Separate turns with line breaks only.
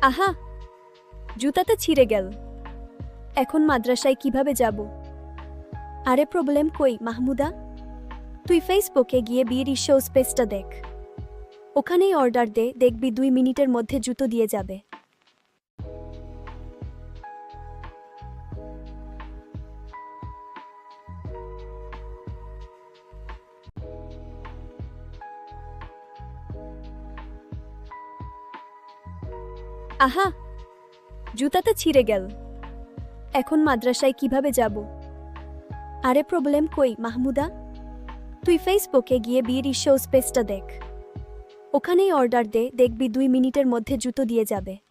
আহা, জুতাটা ছিঁড়ে গেল। এখন মাদ্রাসায় কিভাবে যাব? আরে প্রবলেম কই মাহমুদা? তুই ফেসবুকে গিয়ে বিয়ের শো স্পেসটা দেখ। ওখানেই অর্ডার দে, দেখবি 2 মিনিটের মধ্যে জুতো দিয়ে যাবে। আহা, জুতাটা ছিঁড়ে গেল। এখন মাদ্রাসায় কিভাবে যাব? আরে প্রবলেম কই মাহমুদা? তুই ফেসবুকে গিয়ে বিয়ের শো স্পেসটা দেখ। ওখানেই অর্ডার দে, দেখবি 2 মিনিটের মধ্যে জুতো দিয়ে যাবে।